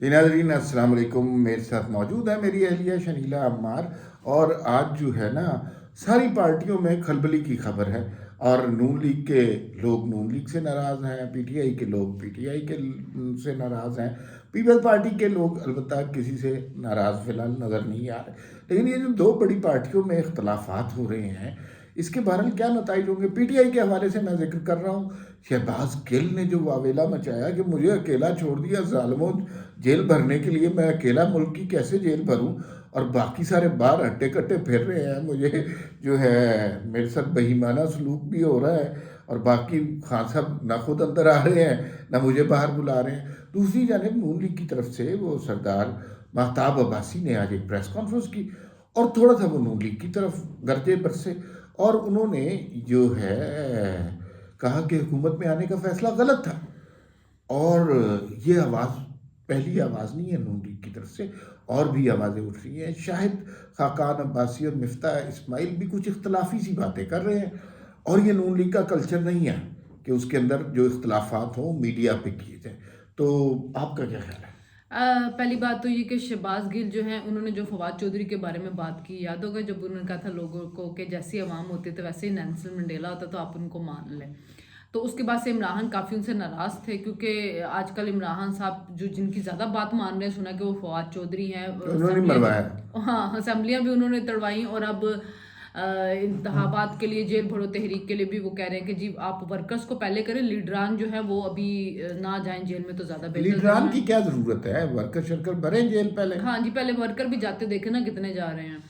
जी नाज़रीन अस्सलाम वालेकुम। मेरे साथ मौजूद है मेरी अहलिया शनीला अम्मार। और आज जो है ना, सारी पार्टियों में खलबली की खबर है। और नून लीग के लोग नून लीग से नाराज़ हैं, पीटीआई के लोग पीटीआई के से नाराज़ हैं, पीपल्स पार्टी के लोग अलबत्ता किसी से नाराज़ फ़िलहाल नज़र नहीं आ रहे। लेकिन ये जो दो बड़ी पार्टियों में इख्तलाफात हो रहे हैं, इसके बहरहाल क्या नताइज होंगे। पीटीआई के हवाले से मैं जिक्र कर रहा हूँ, शहबाज गिल ने जो वावेला मचाया कि मुझे अकेला छोड़ दिया ज़ालिमों, जेल भरने के लिए मैं अकेला मुल्क की कैसे जेल भरूं, और बाकी सारे बाहर हट्टे कट्टे फिर रहे हैं। मुझे जो है मेरे साथ बेईमाना सलूक भी हो रहा है, और बाकी खान साहब ना खुद अंदर आ रहे हैं ना मुझे बाहर बुला रहे हैं। दूसरी जानिब नून लीग की तरफ से वो सरदार महताब अब्बासी ने आज एक प्रेस कॉन्फ्रेंस की, और थोड़ा सा वो नून लीग की तरफ गरजे बरसे, और उन्होंने जो है कहा कि हुकूमत में आने का फैसला गलत था। और ये आवाज़ पहली आवाज़ नहीं है नून लीग की तरफ से, और भी आवाज़ें उठ रही हैं। शाहिद खाकान अब्बासी और मिफ्ता इस्माइल भी कुछ इख्तलाफी सी बातें कर रहे हैं, और ये नून लीग का कल्चर नहीं है कि उसके अंदर जो इख्तलाफात हों मीडिया पे किए जाएँ। तो आपका क्या ख्याल है? पहली बात तो ये कि शहबाज गिल जो हैं उन्होंने जो फवाद चौधरी के बारे में बात की, याद होगा जब उन्होंने कहा था लोगों को कि जैसी अवाम होती तो वैसे ही नेल्सन मंडेला होता तो आप उनको मान लें। तो उसके बाद से इमरान काफ़ी उनसे नाराज़ थे, क्योंकि आजकल इमरान साहब जो जिनकी ज़्यादा बात मान रहे हैं, सुना कि वो फवाद चौधरी हैं। उन्होंने असेंबलियाँ भी, मरवाया। हाँ असेंबलियाँ भी उन्होंने तड़वाई, और अब इंतखाबात के लिए जेल भरो तहरीक के लिए भी वो कह रहे हैं कि जी आप वर्कर्स को पहले करें, लीडरान जो है वो अभी ना जाएं जेल में तो ज़्यादा बेहतर। लीडरान की क्या ज़रूरत है, वर्कर शर्कर भरें जेल पहले। हाँ जी, पहले वर्कर भी जाते देखे ना कितने जा रहे हैं।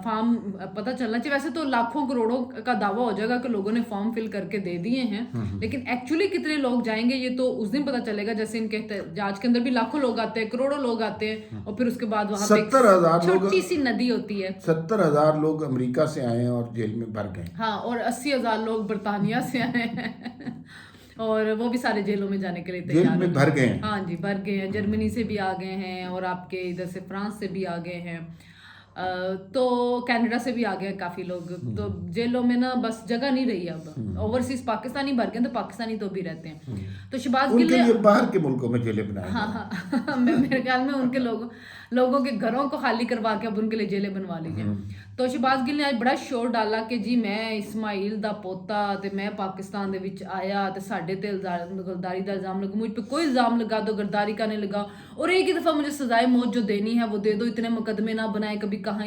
फॉर्म पता चलना चाहिए। वैसे तो लाखों करोड़ों का दावा हो जाएगा कि लोगों ने फॉर्म फिल करके दे दिए हैं, लेकिन एक्चुअली कितने लोग जाएंगे ये तो उस दिन पता चलेगा। जैसे इनके जांच के अंदर भी लाखों लोग आते हैं, करोड़ों लोग आते हैं, और फिर उसके बाद वहां पे एक 70,000 लोग, छोटी सी नदी होती है। 70,000 लोग अमेरिका से आए हैं और जेल में भर गए। हाँ, और 80,000 लोग बर्तानिया से आए हैं और वो भी सारे जेलों में जाने के लिए जेल तैयार हो में गए। भर गए हैं। हाँ जी, भर गए हैं। जर्मनी से भी आ गए हैं, और आपके इधर से फ्रांस से भी आ गए हैं। तो कनाडा से भी आ गए हैं काफी लोग। तो जेलों में ना बस जगह नहीं रही अब। ओवरसीज पाकिस्तानी भर गए, तो पाकिस्तानी तो भी रहते हैं। तो शहबाज गिल उनके ने, लिए बाहर के मुल्कों में जेलें बनाई हाँ जाएं। हाँ मेरे ख्याल में उनके लोगों के घरों को खाली करवा के अब उनके लिए जेलें बनवा ली जाए। तो शहबाज गिल ने आज बड़ा शोर डाला कि जी मैं इस्माइल दा पोता ते मैं पाकिस्तान दे विच आया ते साडे ते गद्दारी दा इल्जाम लगा, मुझ पे कोई इल्जाम लगा दो, गद्दारी का नहीं लगा, और एक ही दफा मुझे सजाए मौत जो देनी है वो दे दो, इतने मुकदमे ना बनाए, कभी कहाँ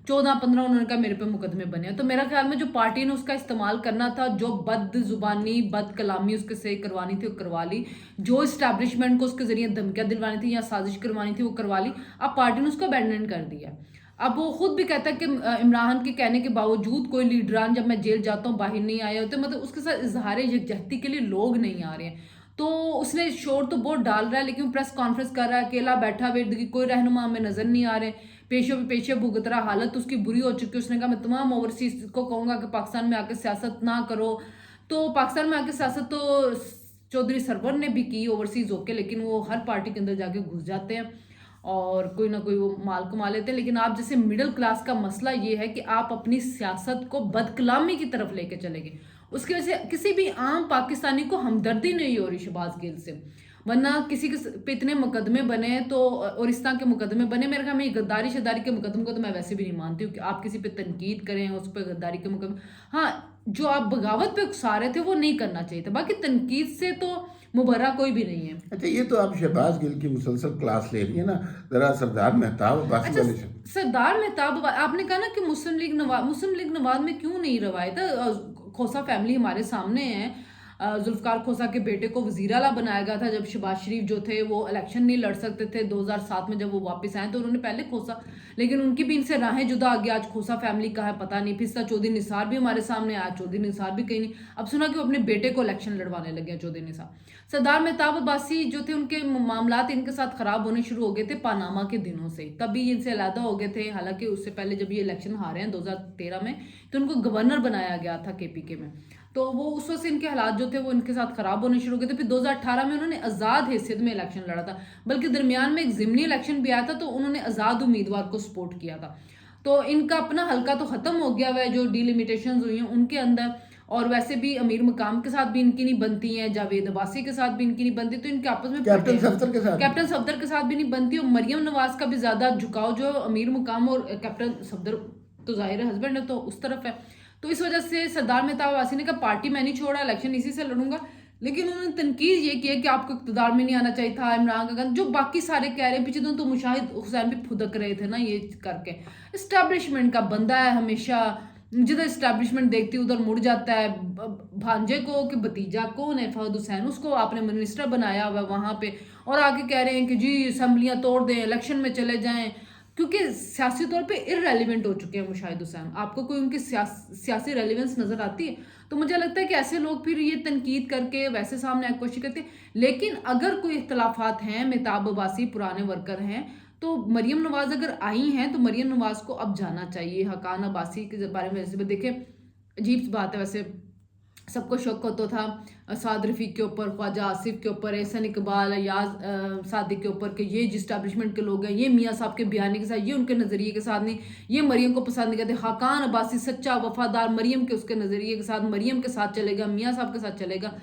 14-15 उन्होंने कहा मेरे पे मुकदमे बने। तो मेरा ख्याल में जो पार्टी ने उसका इस्तेमाल करना था, जो बद जुबानी बद कलामी उसके से करवानी थी वो करवा ली, जो इस्टेब्लिशमेंट को उसके जरिए धमकियां दिलवानी थी या साजिश करवानी थी वो करवा ली। अब पार्टी ने उसको अबैंडन कर दिया। अब वो खुद भी कहता है कि इमरान के कहने के बावजूद कोई लीडरान जब मैं जेल जाता हूँ बाहर नहीं आए होते, मतलब उसके साथ इजहार यकजहती के लिए लोग नहीं आ रहे हैं। तो उसने शोर तो बहुत डाल रहा है, लेकिन वो प्रेस कॉन्फ्रेंस कर रहा है अकेला बैठा हुआ, इर्द गिर्द कोई रहनुमा हमें नजर नहीं आ रहे, पेशों पे पेशे भुगत रहा, हालत उसकी बुरी हो चुकी है। उसने कहा मैं तमाम ओवरसीज को कहूंगा कि पाकिस्तान में आकर सियासत ना करो। तो पाकिस्तान में आकर सियासत तो चौधरी सरवर ने भी की ओवरसीज होके, लेकिन वो हर पार्टी के अंदर जाके घुस जाते हैं और कोई ना कोई वो माल कमा लेते हैं। लेकिन आप जैसे मिडिल क्लास का मसला ये है कि आप अपनी सियासत को बदकलामी की तरफ लेके चलेंगे, उसकी वजह से किसी भी आम पाकिस्तानी को हमदर्दी नहीं हो रही शहबाज गिल से। वरना किसी के पे इतने मुकदमे बने तो, और इस तरह के मुकदमे बने, मेरे ख्याल में ये गद्दारी शद्दारी के मुकदमे को तो मैं वैसे भी नहीं मानती हूँ कि आप किसी पे तनकीद करें उस पर गद्दारी के मुकदमे। हाँ, जो आप बगावत पे उकसा रहे थे वो नहीं करना चाहिए था, बाकी तनकीद से तो मुबर्रा कोई भी नहीं है। अच्छा, ये तो आप शहबाज गिल की मुसलसल क्लास ले रही है ना। जरा सरदार मेहताब अब्बासी अच्छा, वाले से। सरदार मेहताब आपने कहा ना कि मुस्लिम लीग नवाज में क्यों नहीं रवायत है। खोसा फैमिली हमारे सामने है। जुल्फकार खोसा के बेटे को वजीर आला बनाया गया था जब शहबाज शरीफ जो थे वो इलेक्शन नहीं लड़ सकते थे 2007 में। जब वो वापस आए तो उन्होंने पहले खोसा, लेकिन उनकी भी इनसे राहें जुदा आ गई। आज खोसा फैमिली का है पता नहीं। फिर चौधरी निसार भी हमारे सामने आया, चौधरी निसार भी कहीं नहीं। अब सुना कि वो अपने बेटे को इलेक्शन लड़वाने लगे हैं चौधरी निसार। सरदार मेहताब अब्बासी जो थे उनके मामलात इनके साथ खराब होने शुरू हो गए थे पानामा के दिनों से, तभी इनसे अलहदा हो गए थे। हालांकि उससे पहले जब ये इलेक्शन हारे हैं 2013 में, तो उनको गवर्नर बनाया गया था केपीके में। तो वो उस वक्त से इनके हालात जो थे वो इनके साथ खराब होने शुरू हो गए थे। फिर 2018 में उन्होंने आज़ाद हैसियत में इलेक्शन लड़ा था, बल्कि दरमियान में एक जिमनी इलेक्शन भी आया था, तो उन्होंने आज़ाद उम्मीदवार को सपोर्ट किया था। तो इनका अपना हल्का तो खत्म हो गया हुआ है, जो डिलिमिटेशन हुई हैं उनके अंदर। और वैसे भी अमीर मकाम के साथ भी इनकी नहीं बनती हैं, जावेद अब्बासी के साथ भी इनकी नहीं बनती, तो इनके आपस में कैप्टन सफदर के साथ कैप्टन सफदर के साथ भी नहीं बनती। और मरियम नवाज का भी ज्यादा झुकाव जो अमीर मुकाम और कैप्टन सफदर तो जाहिर है हस्बैंड है तो उस तरफ है। तो इस वजह से सरदार मेहताब अब्बासी ने कहा पार्टी मैं नहीं छोड़ा, इलेक्शन इसी से लड़ूंगा। लेकिन उन्होंने तनकीद ये की कि आपको इक़्तिदार में नहीं आना चाहिए था, इमरान खान जो बाकी सारे कह रहे हैं, पीछे तो मुशाहिद हुसैन भी फुदक रहे थे ना ये करके। इस्टेब्लिशमेंट का बंदा है, हमेशा जिधर इस्टेब्लिशमेंट देखती है उधर मुड़ जाता है। भांजे को कि भतीजा कौन है फहद हुसैन, उसको आपने मिनिस्टर बनाया हुआ वहां पे, और आगे कह रहे हैं कि जी असम्बलियां तोड़ दें, इलेक्शन में चले जाएं, क्योंकि सियासी तौर पे इररेलेवेंट हो चुके हैं मुशाहिद हुसैन। आपको कोई उनकी सियासी रेलिवेंस नजर आती है? तो मुझे लगता है कि ऐसे लोग फिर ये तनकीद करके वैसे सामने आने की कोशिश करते हैं। लेकिन अगर कोई इख्तलाफात हैं, मेहताब अब्बासी पुराने वर्कर हैं, तो मरियम नवाज अगर आई हैं तो मरियम नवाज को अब जाना चाहिए। हकान अब्बासी के बारे में वैसे देखें अजीब सी बात है, वैसे सबको शक होता था साद रफीक के ऊपर, ख्वाजा आसिफ के ऊपर, एहसन इकबाल, याज सादिक के ऊपर कि ये जिस्टैब्लिशमेंट के लोग हैं, ये मियाँ साहब के बयानी के साथ, ये उनके नज़रिए के साथ नहीं, ये मरियम को पसंद नहीं करते। हकान अब्बासी सच्चा वफादार मरियम के उसके नज़रिए के साथ, मरियम के साथ चलेगा, मियाँ साहब के साथ चलेगा।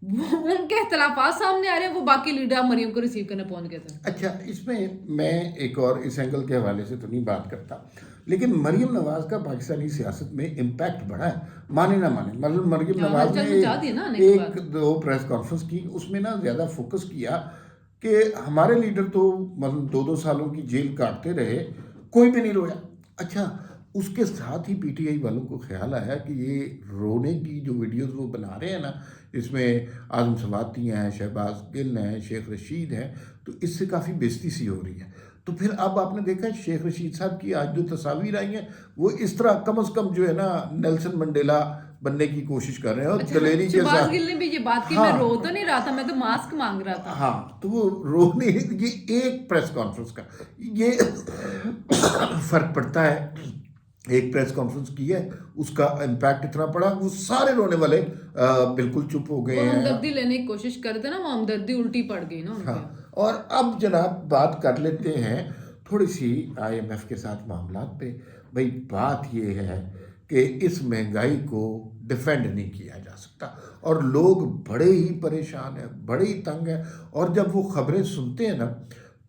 उनके इख्तलाफात सामने आ रहे हैं, वो बाकी लीडर मरियम को रिसीव करने पहुंच गए थे। अच्छा, इसमें मैं एक और इस एंगल के हवाले से तो नहीं बात करता, लेकिन मरियम नवाज का पाकिस्तानी सियासत में इम्पैक्ट बड़ा है, माने ना माने। मतलब मरियम नवाज ने एक दो प्रेस कॉन्फ्रेंस की, उसमें ना ज़्यादा फोकस किया कि हमारे लीडर तो मतलब 2-2 सालों की जेल काटते रहे, कोई भी नहीं रोया। अच्छा, उसके साथ ही पीटीआई वालों को ख्याल आया कि ये रोने की जो वीडियोस वो बना रहे हैं ना, इसमें आजम सवाती हैं, शहबाज गिल हैं, शेख रशीद हैं, तो इससे काफ़ी बेइज्जती सी हो रही है। तो फिर अब आपने देखा शेख रशीद साहब की आज जो तस्वीर आई हैं, वो इस तरह कम से कम जो है ना नेल्सन मंडेला बनने की कोशिश कर रहे हैं। और दलेरी के साथ गिल ने भी ये बात की, मैं रो तो नहीं रहा था, मैं तो मास्क मांग रहा था। हाँ, तो वो रोने, ये एक प्रेस कॉन्फ्रेंस का ये फर्क पड़ता है। एक प्रेस कॉन्फ्रेंस की है, उसका इम्पैक्ट इतना पड़ा, वो सारे रोने वाले बिल्कुल चुप हो गए हैं। हमदर्दी लेने की कोशिश करते ना, वो हमदर्दी उल्टी पड़ गई ना उनके। हाँ, और अब जनाब बात कर लेते हैं थोड़ी सी आईएमएफ के साथ मामलात पे। भाई बात ये है कि इस महंगाई को डिफेंड नहीं किया जा सकता, और लोग बड़े ही परेशान हैं, बड़े ही तंग हैं। और जब वो खबरें सुनते हैं ना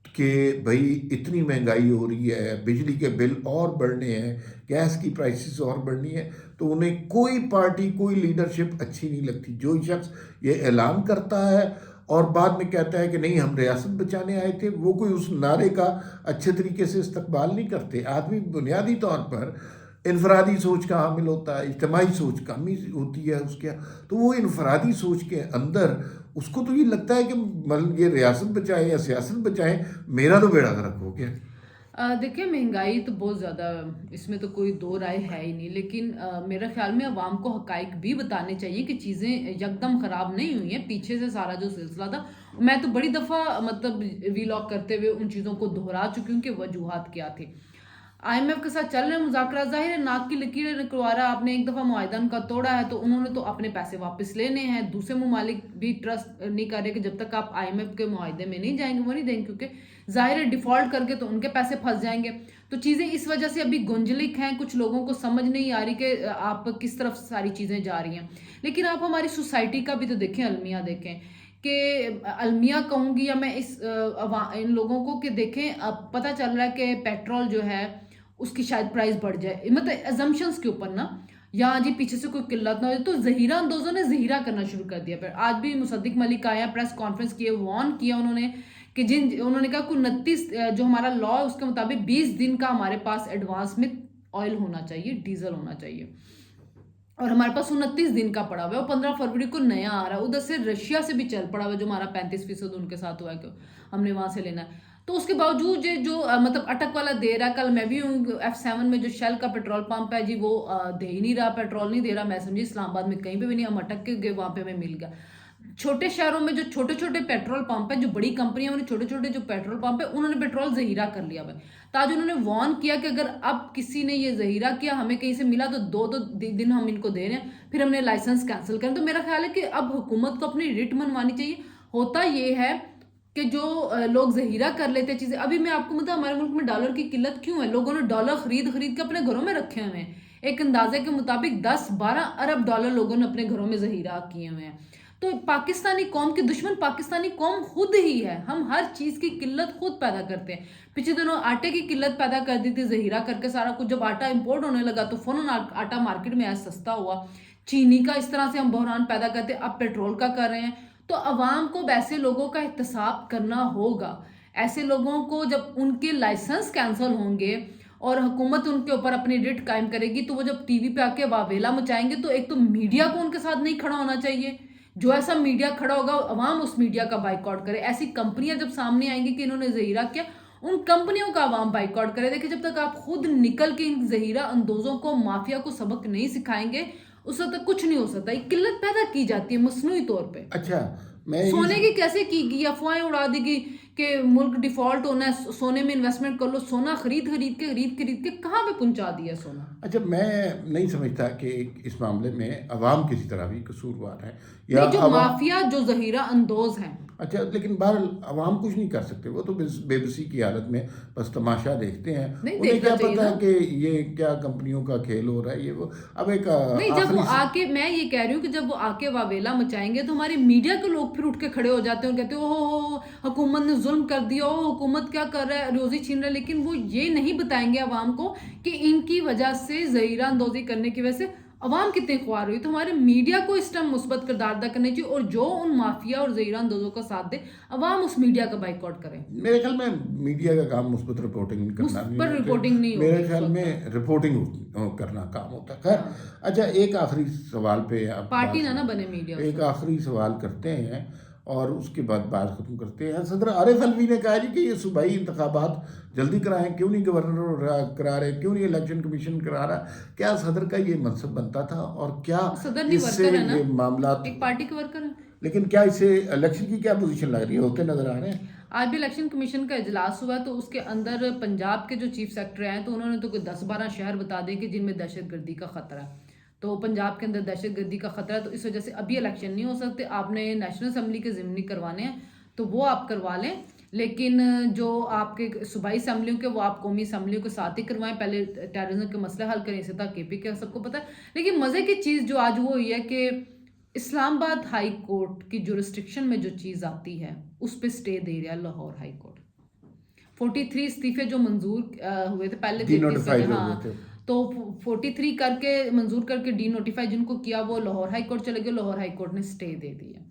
कि भाई इतनी महंगाई हो रही है, बिजली के बिल और बढ़ने हैं, गैस की प्राइसेस और बढ़नी है, तो उन्हें कोई पार्टी, कोई लीडरशिप अच्छी नहीं लगती। जो शख्स ये ऐलान करता है और बाद में कहता है कि नहीं हम रियासत बचाने आए थे, वो कोई उस नारे का अच्छे तरीके से इस्तकबाल नहीं करते। आदमी बुनियादी तौर पर इनफरादी सोच का हामिल होता है, इज्तिमाई सोच कमी होती है उसके, तो वो इनफरादी सोच के अंदर उसको तो ये लगता है कि मतलब ये रियासत बचाए या सियासत बचाए, मेरा तो बेड़ा गर्क हो गया। देखिए महंगाई तो बहुत ज़्यादा, इसमें तो कोई दो राय है ही नहीं। लेकिन मेरा ख्याल में अवाम को हकाइक भी बताने चाहिए कि चीज़ें यकदम ख़राब नहीं हुई हैं, पीछे से सारा जो सिलसिला था। मैं तो बड़ी दफ़ा मतलब वीलॉग करते हुए उन चीज़ों को दोहरा चुकी हूँ कि वजूहात क्या थी। आईएमएफ के साथ चल रहे मुज़ाकरा, जाहिर है नाक की लकीरें निकलवा रहा। आपने एक दफ़ा मुआहिदा उनका तोड़ा है तो उन्होंने तो अपने पैसे वापस लेने हैं। दूसरे ममालिक भी ट्रस्ट नहीं कर रहे कि जब तक आप आईएमएफ के मुआहिदे में नहीं जाएंगे वो नहीं देंगे, क्योंकि जाहिर है डिफॉल्ट करके तो उनके पैसे फंस जाएंगे। तो चीज़ें इस वजह से अभी गुंजलिक हैं, कुछ लोगों को समझ नहीं आ रही कि आप किस तरफ सारी चीज़ें जा रही हैं। लेकिन आप हमारी सोसाइटी का भी तो देखें, अलमिया देखें कि अलमिया कहूँगी या मैं इन लोगों को कि देखें, अब पता चल रहा है कि पेट्रोल जो है उसकी शायद प्राइस बढ़ जाए, मतलब एजम्पशंस के ऊपर ना, या जी पीछे से कोई किल्लत ना हो, तो जहीरा अंदोजों ने जहीरा करना शुरू कर दिया। फिर आज भी मुसद्दिक मलिक आया, प्रेस कॉन्फ्रेंस किए, वार्न किया उन्होंने कि उन्होंने कहा कि 29 जो हमारा लॉ है उसके मुताबिक 20 दिन का हमारे पास एडवांस में ऑयल होना चाहिए, डीजल होना चाहिए, और हमारे पास 29 दिन का पड़ा हुआ है, और 15 फरवरी को नया आ रहा है। उधर से रशिया से भी चल पड़ा हुआ है, जो हमारा 35% उनके साथ हुआ है कि हमने वहां से लेना है। तो उसके बावजूद जो मतलब अटक वाला दे रहा है। कल मैं भी हूँ F7 में, जो शेल का पेट्रोल पंप है जी, वो दे ही नहीं रहा, पेट्रोल नहीं दे रहा। मैं समझी इस्लामाबाद में कहीं पे भी नहीं, हम अटक के गए, वहां पे हमें मिल गया। छोटे शहरों में जो छोटे छोटे पेट्रोल पंप है, जो बड़ी कंपनियां, उन्होंने छोटे छोटे जो पेट्रोल पंप है उन्होंने पेट्रोल जहीरा कर लिया है। ताज उन्होंने वार्न किया कि अगर अब किसी ने ये जहीरा किया, हमें कहीं से मिला, तो 2 दिन हम इनको दे रहे हैं, फिर हमने लाइसेंस कैंसिल करें। तो मेरा ख्याल है कि अब हुकूमत को अपनी रिट मनवानी चाहिए। होता ये है कि जो लोग जहीरा कर लेते हैं चीजें, अभी मैं आपको मतलब हमारे मुल्क में डॉलर की किल्लत क्यों है, लोगों ने डॉलर खरीद खरीद के अपने घरों में रखे हुए हैं। एक अंदाजे के मुताबिक 10-12 अरब डॉलर लोगों ने अपने घरों में जहीरा किए हुए हैं। तो पाकिस्तानी कौम के दुश्मन पाकिस्तानी कौम खुद ही है। हम हर चीज की किल्लत खुद पैदा करते हैं। पिछले दिनों आटे की किल्लत पैदा कर दी थी जहीरा करके सारा कुछ। जब आटा इंपोर्ट होने लगा तो फौरन आटा मार्केट में आया, सस्ता हुआ। चीनी का इस तरह से हम बहरान पैदा करते, अब पेट्रोल का कर रहे हैं। तो अवाम को वैसे लोगों का एहतसाब करना होगा। ऐसे लोगों को जब उनके लाइसेंस कैंसिल होंगे और हुकूमत उनके ऊपर अपनी रिट कायम करेगी, तो वो जब टीवी पे आके वावेला मचाएंगे, तो एक तो मीडिया को उनके साथ नहीं खड़ा होना चाहिए। जो ऐसा मीडिया खड़ा होगा अवाम उस मीडिया का बाइकआउट करे। ऐसी कंपनियां जब सामने आएंगी कि इन्होंने जहीरा किया, उन कंपनियों का अवाम बाइकआउट करे। देखिए, जब तक आप खुद निकल के इन जहीरा अंदोजों को, माफिया को सबक नहीं सिखाएंगे, उस वक्त तक कुछ नहीं हो सकता। ये किल्लत पैदा की जाती है मसनूई तौर पे। अच्छा, मैं सोने की कैसे की गई, अफवाहें उड़ा दी गई कि मुल्क डिफॉल्ट होना है, सोने में इन्वेस्टमेंट कर लो। सोना खरीद खरीद के कहाँ पे पहुंचा दिया सोना। अच्छा, मैं नहीं समझता कि इस मामले में अवाम किसी तरह भी कसूरवार है या नहीं, जो माफिया, जो जहीरा अंदोज हैं। अच्छा, लेकिन बहरहाल अवाम कुछ नहीं कर सकते। वो तो बेबसी की हालत में बस तमाशा देखते हैं। नहीं, उन्हें क्या देखना पता है चाहिए कि ये क्या कंपनियों का खेल हो रहा है, ये वो। अब एक नहीं, जब आखिरी वो आके, मैं ये कह रही हूँ कि जब वो आके वावेला मचाएंगे तो हमारे मीडिया के लोग फिर उठ के खड़े हो जाते हैं और कहते हैं ओहो हुकूमत ने जुल्म कर दिया, ओ हुकूमत क्या कर रहा है, रोजी छीन रहा है। लेकिन वो ये नहीं बताएंगे अवाम को कि इनकी वजह से जहीरा अंदोजी करने की वजह से अवाम कितनी ख्वार हुई। तो हमारे मीडिया को इस टाइम मुस्बत किरदार अदा करनी चाहिए, और जो उन माफिया और जहीरा अंदोजों का साथ दे, अवाम उस मीडिया का बाइकआउट करे। मेरे ख्याल में मीडिया का काम मुस्बत रिपोर्टिंग करना नहीं पर होता। रिपोर्टिंग नहीं मेरे होगी ख्याल उस में रिपोर्टिंग करना काम होता है। खैर, अच्छा, एक आखिरी सवाल पे आप पार्टी ना बने मीडिया। एक आखिरी सवाल करते हैं और उसके बाद बात खत्म करते हैं। सदर आरिफ अलवी ने कहा जी कि ये सूबाई इंतखाबात जल्दी कराएं, क्यों नहीं गवर्नर करा रहे, क्यों नहीं इलेक्शन कमीशन करा रहा। क्या सदर का ये मनसब बनता था, और क्या सदर नहीं, इससे वर्कर है ना, ये मामला, एक पार्टी के वर्कर है। लेकिन क्या इससे इलेक्शन की क्या पोजीशन लग रही है, होते नजर आ रहे हैं? आज भी इलेक्शन कमीशन का इजलास हुआ, तो उसके अंदर पंजाब के जो चीफ सेक्रेटरी आए, तो उन्होंने तो कोई 10-12 शहर बता दिए कि जिनमें दहशतगर्दी का खतरा है। तो पंजाब के अंदर दहशतगर्दी का खतरा है, तो इस वजह से अभी इलेक्शन नहीं हो सकते। आपने नेशनल असेंबली के ज़िमनी करवाने हैं तो वो आप करवा लें, लेकिन जो आपके सूबाई असम्बलियों के, वो आप कौमी असम्बलियों के साथ ही करवाएं। पहले टेररिज्म के मसले हल करें, इसे तक केपी के सबको पता है। लेकिन मज़े की चीज़ जो आज वो हुई है कि इस्लामाबाद हाई कोर्ट की जुरिस्डिक्शन में जो चीज़ आती है उस पर स्टे दे रहा है लाहौर हाई कोर्ट। 43 इस्तीफे जो मंजूर हुए थे पहले, 33, हाँ, तो 43 करके मंजूर करके डी नोटिफाई जिनको किया, वो लाहौर हाई कोर्ट चले गए। लाहौर हाई कोर्ट ने स्टे दे दिया।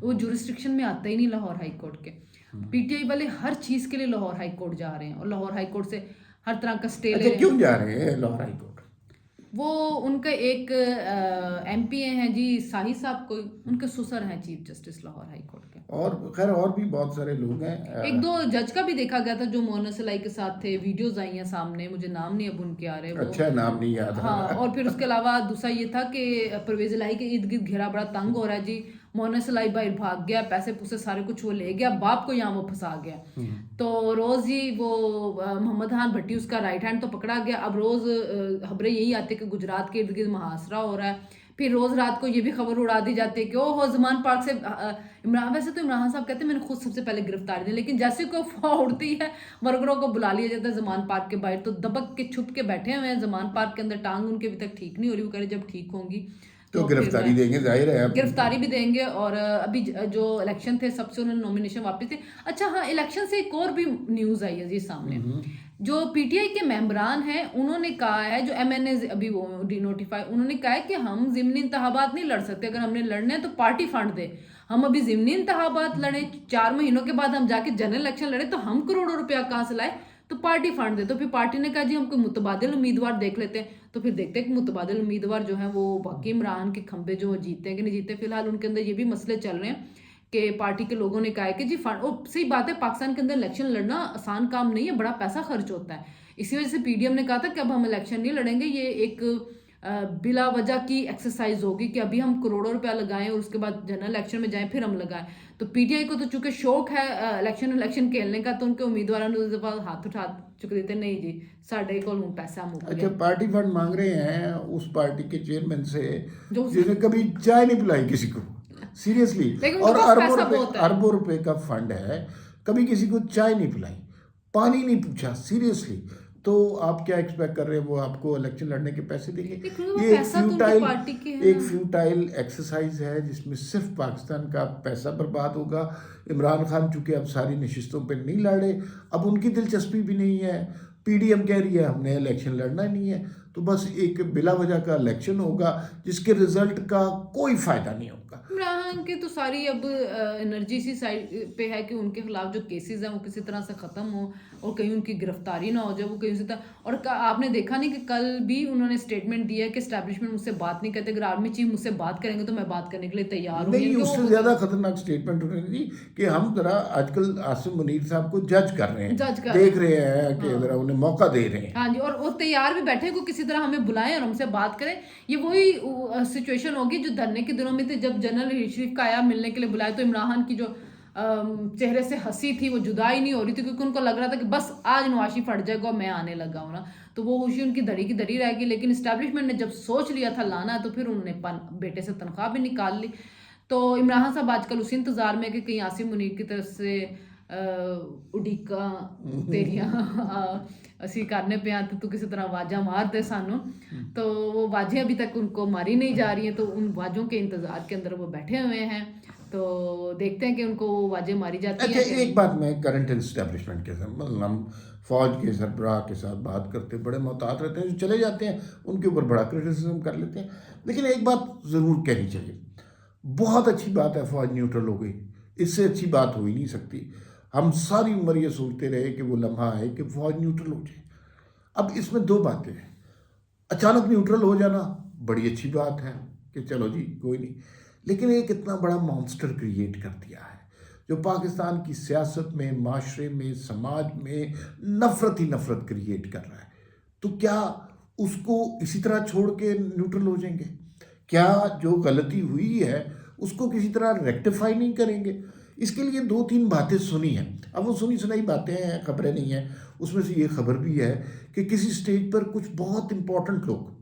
वो जुरिस्डिक्शन में आता ही नहीं लाहौर हाई कोर्ट के। पीटीआई वाले हर चीज के लिए लाहौर हाई कोर्ट जा रहे हैं, और लाहौर हाई कोर्ट से हर तरह का स्टे ले रहे हैं। क्यों जा रहे हैं लाहौर हाई कोर्ट? वो उनका एक एमपी हैं जी साही साहब, कोई उनके ससुर हैं chief justice Lahore high court के। और खैर और भी बहुत सारे लोग हैं। एक दो जज का भी देखा गया था जो मोहन सलाई के साथ थे, वीडियोस आई हैं सामने, मुझे नाम नहीं अब उनके आ रहे वो। अच्छा, नाम नहीं याद। हाँ, और फिर उसके अलावा दूसरा ये था कि परवेज इलाही के इर्द गिर्द घेरा बड़ा तंग हो रहा है जी। मोहन सलाई भाई भाग गया, पैसे पूसे सारे कुछ वो ले गया, बाप को यहाँ वो फंसा गया। तो रोज ही वो मोहम्मद खान भट्टी उसका राइट हैंड तो पकड़ा गया। अब रोज खबरें यही आती है कि गुजरात के इर्द गिर्द मुहासरा हो रहा है। फिर रोज रात को ये भी खबर उड़ा दी जाती है कि ओहो जमान पार्क से इमरान, वैसे तो इमरान साहब कहते हैं मैंने खुद सबसे पहले गिरफ्तार दी, लेकिन जैसे को अफवाह उड़ती है वर्करों को बुला लिया जाता है जमान पार्क के बाहर, तो दबक के छुप के बैठे हुए हैं जमान पार्क के अंदर। टांग उनके अभी तक ठीक नहीं हो रही, वो कह रहे जब ठीक होंगी तो गिरफ्तारी देंगे, जाहिर है गिरफ्तारी भी देंगे। और अभी जो इलेक्शन थे सबसे उन्होंने नॉमिनेशन वापस थे। अच्छा हाँ, इलेक्शन से एक और भी न्यूज आई है जी सामने। जो पीटीआई के मेंबरान हैं उन्होंने कहा है, जो एमएनए अभी वो डिनोटिफाई, उन्होंने कहा है कि हम ज़िमनी इंतखाबात नहीं लड़ सकते, अगर हमने लड़ने हैं तो पार्टी फंड दे। हम अभी ज़िमनी इंतखाबात लड़े, 4 महीनों के बाद हम जाके जनरल इलेक्शन लड़े, तो हम करोड़ों रुपया कहाँ से लाए, तो पार्टी फंड दे। तो फिर पार्टी ने कहा जी हम कोई मुतबादिल उम्मीदवार देख लेते हैं। तो फिर देखते हैं कि मुतबादिल उम्मीदवार जो है वो बाकी इमरान के खंबे जो जीतते हैं कि नहीं जीतते। फिलहाल उनके अंदर ये भी मसले चल रहे हैं कि पार्टी के लोगों ने कहा है कि जी फंड, और सही बात है पाकिस्तान के अंदर इलेक्शन लड़ना आसान काम नहीं है, बड़ा पैसा खर्च होता है। इसी वजह से पीडीएम ने कहा था कि अब हम इलेक्शन नहीं लड़ेंगे, ये एक बिला वजह की एक्सरसाइज होगी कि अभी हम करोड़ों रुपया लगाएं और उसके बाद जनरल इलेक्शन में जाएं फिर हम लगाएं। तो पीटीआई को तो चूंकि शौक है इलेक्शन खेलने का, तो उनके उम्मीदवारों ने उस दफा हाथ उठा चुके देते, नहीं जी साढ़े को पैसा मुक गया। अच्छा, पार्टी फंड मांग रहे हैं उस पार्टी के चेयरमैन से जिसने कभी चाय नहीं पिलाई किसी को, सीरियसली। और अरबों रुपए का फंड है, कभी किसी को चाय नहीं पिलाई, पानी नहीं पूछा, सीरियसली। तो आप क्या एक्सपेक्ट कर रहे हैं वो आपको इलेक्शन लड़ने के पैसे देंगे? लेकिन वो ये एक पैसा तो उनकी फ्यूटाइल पार्टी के है एक ना। फ्यूटाइल एक्सरसाइज है जिसमें सिर्फ पाकिस्तान का पैसा बर्बाद होगा। इमरान खान चूंकि अब सारी नशिस्तों पे नहीं लड़े, अब उनकी दिलचस्पी भी नहीं है। पीडीएम कह रही है हमने इलेक्शन लड़ना ही नहीं है, तो बस एक बिला वजह का इलेक्शन होगा जिसके रिजल्ट का कोई फायदा नहीं होगा। इमरान की तो सारी अब एनर्जी इसी साइड पे है कि उनके खिलाफ जो केसेस हैं वो किसी तरह से खत्म हो और कहीं उनकी गिरफ्तारी ना हो जाए, वो कहीं उसी तरह। और आपने देखा नहीं कि कल भी उन्होंने स्टेटमेंट दिया कि एस्टैब्लिशमेंट मुझसे बात नहीं करते, अगर आर्मी चीफ मुझसे बात करेंगे तो मैं बात करने के लिए तैयार हूँ। नहीं, यानी कि उससे वो ज्यादा खतरनाक स्टेटमेंट उन्होंने दी कि हम जरा आजकल आसिम मुनीर साहब को जज कर रहे हैं, जज कर देख रहे हैं कि हाँ। जरा उन्हें मौका दे रहे हैं। हाँ जी, और वो तैयार भी बैठे को किसी तरह हमें बुलाएं और हमसे बात करें। ये वही सिचुएशन होगी जो धरने के दिनों में थी, जब जनरल शरीफ का आया मिलने के लिए बुलाया तो इमरान खान की जो चेहरे से हंसी थी वो जुदा ही नहीं हो रही थी, क्योंकि उनको लग रहा था कि बस आज नवाशी फट जाएगा और मैं आने लगा हूँ ना, तो वो खुशी उनकी धरी की धरी रहेगी। लेकिन इस्टेब्लिशमेंट ने जब सोच लिया था लाना तो फिर उन्होंने बेटे से तनख्वाह भी निकाल ली। तो इमरान खान साहब आजकल उसी इंतजार में कि कहीं आसिम मुनीर की तरफ से उड़ीका तेरिया ਅਸੀਂ करने पे आते तो किसी तरह आवाजा मार दे सानू, तो वो वाजें अभी तक उनको मारी नहीं जा रही हैं, तो उन वाजों के इंतजार के अंदर वो बैठे हुए हैं। तो देखते हैं कि उनको वो वाजें मारी जाती अच्छा, हैं। एक बात मैं करंट इस्टेब्लिशमेंट के साथ, मतलब हम फौज के सरबराह के साथ बात करते बड़े मोहतात रहते हैं, जो चले जाते हैं उनके ऊपर बड़ा क्रिटिसिज्म कर लेते हैं, लेकिन एक बात ज़रूर कहनी चाहिए, बहुत अच्छी बात है फौज न्यूट्रल हो गई, इससे अच्छी बात हो ही नहीं सकती। हम सारी उम्र ये सोचते रहे कि वो लम्हा है कि फौज न्यूट्रल हो जाए। अब इसमें दो बातें हैं, अचानक न्यूट्रल हो जाना बड़ी अच्छी बात है कि चलो जी कोई नहीं, लेकिन एक इतना बड़ा मॉन्स्टर क्रिएट कर दिया है जो पाकिस्तान की सियासत में, माशरे में, समाज में नफरत ही नफरत क्रिएट कर रहा है। तो क्या उसको इसी तरह छोड़ के न्यूट्रल हो जाएंगे? क्या जो गलती हुई है उसको किसी तरह रेक्टिफाई नहीं करेंगे? इसके लिए दो तीन बातें सुनी हैं। अब वो सुनी सुनाई बातें हैं, खबरें नहीं हैं। उसमें से ये खबर भी है कि किसी स्टेज पर कुछ बहुत इंपॉर्टेंट लोग,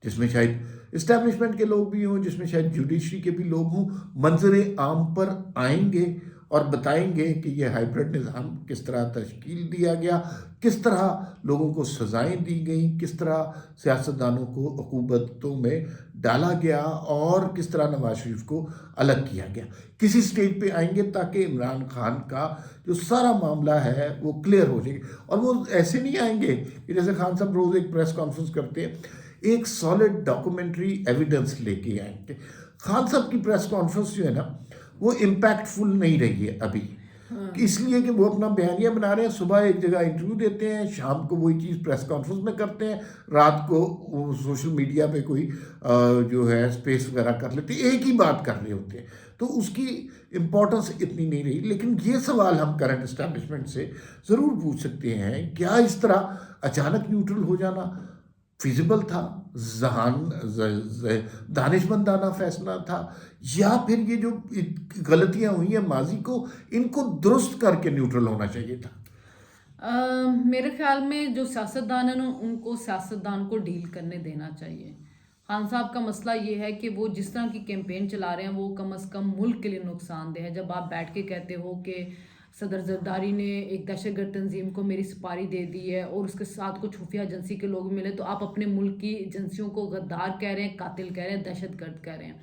जिसमें शायद इस्टेब्लिशमेंट के लोग भी हों, जिसमें शायद जुडिशरी के भी लोग हों, मंजर आम पर आएंगे और बताएंगे कि ये हाइब्रिड निज़ाम किस तरह तश्कील दिया गया, किस तरह लोगों को सज़ाएं दी गई, किस तरह सियासतदानों को उक़ूबतों में डाला गया और किस तरह नवाज शरीफ को अलग किया गया। किसी स्टेज पे आएंगे ताकि इमरान खान का जो सारा मामला है वो क्लियर हो जाए। और वो ऐसे नहीं आएंगे कि जैसे खान साहब रोज़ एक प्रेस कॉन्फ्रेंस करते हैं, एक सॉलिड डॉक्यूमेंट्री एविडेंस लेके आएंगे। खान साहब की प्रेस कॉन्फ्रेंस जो है ना वो इम्पैक्टफुल नहीं रही है अभी, इसलिए कि वो अपना बयानिया बना रहे हैं, सुबह एक जगह इंटरव्यू देते हैं, शाम को वही चीज़ प्रेस कॉन्फ्रेंस में करते हैं, रात को वो सोशल मीडिया पे कोई जो है स्पेस वगैरह कर लेते हैं, एक ही बात कर रहे होते हैं, तो उसकी इम्पोर्टेंस इतनी नहीं रही। लेकिन ये सवाल हम करंट इस्टेब्लिशमेंट से ज़रूर पूछ सकते हैं, क्या इस तरह अचानक न्यूट्रल हो जाना फिजिबल था, दानिशमंदाना फैसला था, या फिर ये जो गलतियां हुई हैं माजी को, इनको दुरुस्त करके न्यूट्रल होना चाहिए था? मेरे ख्याल में जो सियासतदान है ना उनको सियासतदान को डील करने देना चाहिए। खान साहब का मसला ये है कि वो जिस तरह की कैंपेन चला रहे हैं वो कम से कम मुल्क के लिए नुकसानदेह है। जब आप बैठ के कहते हो कि सदर जरदारी ने एक दहशतगर्द तंजीम को मेरी सुपारी दे दी है और उसके साथ कुछ खुफिया एजेंसी के लोग मिले, तो आप अपने मुल्क की एजेंसियों को गद्दार कह रहे हैं, कातिल कह रहे हैं, दहशतगर्द कह रहे हैं,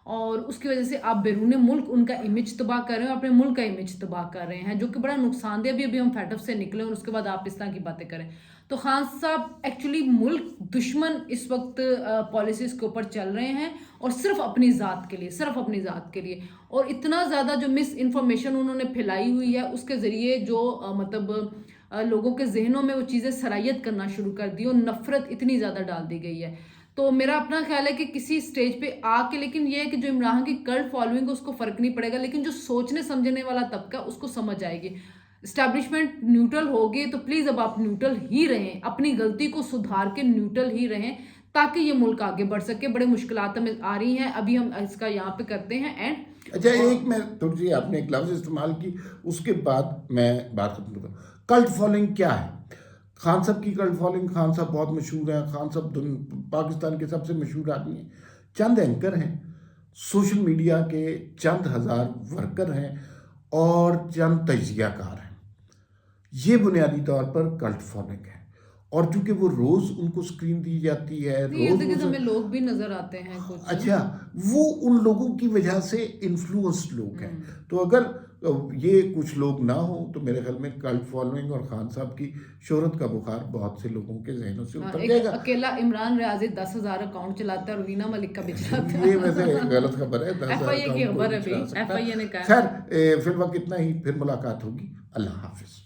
और उसकी वजह से आप बैरून मुल्क उनका इमेज तबाह कर रहे हैं, अपने मुल्क का इमेज तबाह कर रहे हैं, जो कि बड़ा नुकसानदेह। अभी हम फैटअप से निकले और उसके बाद आप इस तरह की बातें करें, तो खान साहब एक्चुअली मुल्क दुश्मन इस वक्त पॉलिसीज के ऊपर चल रहे हैं और सिर्फ अपनी ज़ात के लिए, सिर्फ अपनी ज़ात के लिए। और इतना ज़्यादा जो मिस इन्फॉर्मेशन उन्होंने फैलाई हुई है उसके ज़रिए जो लोगों के जहनों में वो चीज़ें सरायत करना शुरू कर दी और नफरत इतनी ज़्यादा डाल दी गई है। तो मेरा अपना ख्याल है कि किसी स्टेज पे आके, लेकिन ये है कि जो इमरान की कल्ट फॉलोइंग है उसको फ़र्क नहीं पड़ेगा, लेकिन जो सोचने समझने वाला तबका उसको समझ आएगी। इस्टेब्लिशमेंट न्यूट्रल होगी तो प्लीज़ अब आप न्यूट्रल ही रहें, अपनी गलती को सुधार के न्यूट्रल ही रहें ताकि ये मुल्क आगे बढ़ सके। बड़े मुश्किलात में आ रही हैं, अभी हम इसका यहाँ पे करते हैं एंड। अच्छा, एक मैं थोड़ी सी आपने एक लफ्ज़ इस्तेमाल की, उसके बाद मैं बात खत्म करूँ। कल्ट फॉलोइंग क्या है? खान साहब की कल्ट फॉलोइंग, खान साहब बहुत मशहूर हैं, खान साहब पाकिस्तान के सबसे मशहूर आदमी हैं, चंद एंकर हैं, सोशल मीडिया के चंद हज़ार वर्कर हैं और चंद तजियाकार हैं, ये बुनियादी तौर पर कल्ट फॉलोइंग है। और चूंकि वो रोज उनको स्क्रीन दी जाती है, नहीं, रोज इर्द गिर्द हमें लोग भी नजर आते हैं कुछ। अच्छा, वो उन लोगों की वजह से इन्फ्लुएंस्ड लोग हैं। तो अगर ये कुछ लोग ना हो तो मेरे ख्याल में कल्ट फॉलोइंग और खान साहब की शोहरत का बुखार बहुत से लोगों के जहनों से उतर एक जाएगा। अकेला इमरान रियाजी 10,000 अकाउंट चलाता है और वीना मलिक का भी चलाता है। ये वैसे गलत खबर है, 10,000 FIA की अकाउंट खबर कोई है चला भाई, सकता FIA है। ने कहा। खैर फिर वक्त इतना ही, फिर मुलाकात होगी। अल्लाह हाफिज।